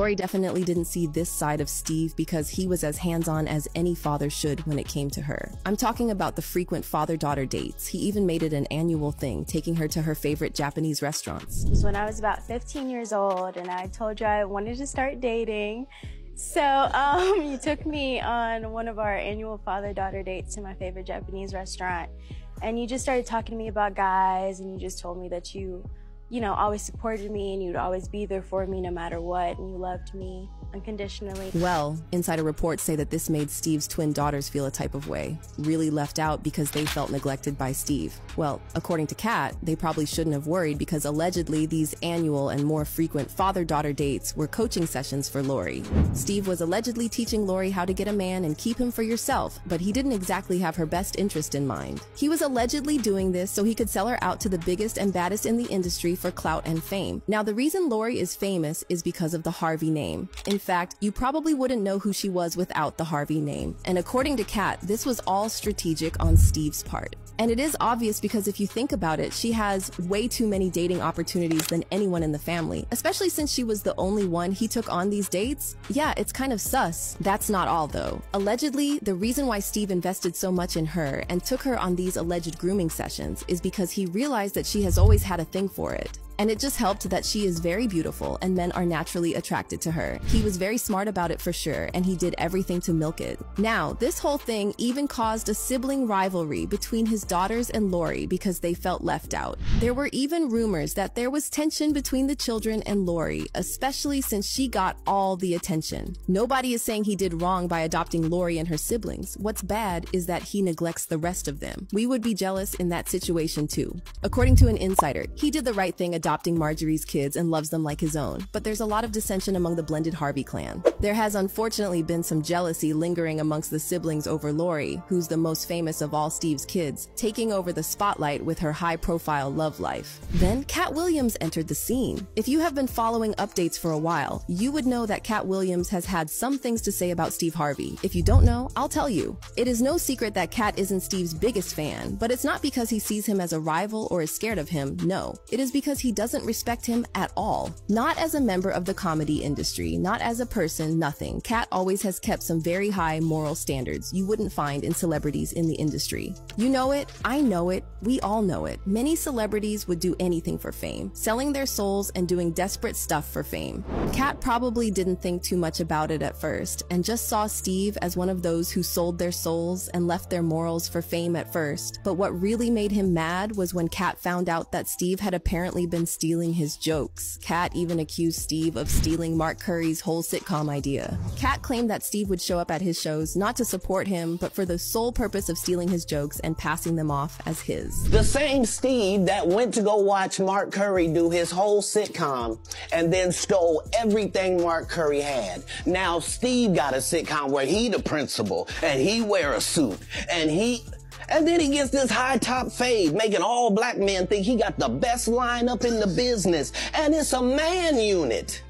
Lori definitely didn't see this side of Steve because he was as hands-on as any father should when it came to her. I'm talking about the frequent father-daughter dates. He even made it an annual thing, taking her to her favorite Japanese restaurants. It was when I was about 15 years old and I told you I wanted to start dating. So you took me on one of our annual father-daughter dates to my favorite Japanese restaurant. And you just started talking to me about guys, and you just told me that you always supported me and you'd always be there for me no matter what, and you loved me unconditionally. Well, insider reports say that this made Steve's twin daughters feel a type of way, really left out because they felt neglected by Steve. Well, according to Katt, they probably shouldn't have worried because allegedly these annual and more frequent father-daughter dates were coaching sessions for Lori. Steve was allegedly teaching Lori how to get a man and keep him for yourself, but he didn't exactly have her best interest in mind. He was allegedly doing this so he could sell her out to the biggest and baddest in the industry for clout and fame. Now, the reason Lori is famous is because of the Harvey name. In fact, you probably wouldn't know who she was without the Harvey name. And according to Katt, this was all strategic on Steve's part. And it is obvious because if you think about it, she has way too many dating opportunities than anyone in the family, especially since she was the only one he took on these dates. Yeah, it's kind of sus. That's not all though. Allegedly, the reason why Steve invested so much in her and took her on these alleged grooming sessions is because he realized that she has always had a thing for it. And it just helped that she is very beautiful and men are naturally attracted to her. He was very smart about it for sure, and he did everything to milk it. Now, this whole thing even caused a sibling rivalry between his daughters and Lori because they felt left out. There were even rumors that there was tension between the children and Lori, especially since she got all the attention. Nobody is saying he did wrong by adopting Lori and her siblings. What's bad is that he neglects the rest of them. We would be jealous in that situation too. According to an insider, he did the right thing adopting Marjorie's kids and loves them like his own, but there's a lot of dissension among the blended Harvey clan. There has unfortunately been some jealousy lingering amongst the siblings over Lori, who's the most famous of all Steve's kids, taking over the spotlight with her high-profile love life. Then Katt Williams entered the scene. If you have been following updates for a while, you would know that Katt Williams has had some things to say about Steve Harvey. If you don't know, I'll tell you. It is no secret that Katt isn't Steve's biggest fan, but it's not because he sees him as a rival or is scared of him, no. It is because he doesn't respect him at all. Not as a member of the comedy industry, not as a person, nothing. Katt always has kept some very high moral standards you wouldn't find in celebrities in the industry. You know it, I know it, we all know it. Many celebrities would do anything for fame, selling their souls and doing desperate stuff for fame. Katt probably didn't think too much about it at first and just saw Steve as one of those who sold their souls and left their morals for fame at first. But what really made him mad was when Katt found out that Steve had apparently been stealing his jokes. Katt even accused Steve of stealing Mark Curry's whole sitcom idea. Katt claimed that Steve would show up at his shows not to support him, but for the sole purpose of stealing his jokes and passing them off as his. The same Steve that went to go watch Mark Curry do his whole sitcom and then stole everything Mark Curry had. Now Steve got a sitcom where he the principal and he wear a suit and then he gets this high top fade, making all black men think he got the best lineup in the business. And it's a man unit.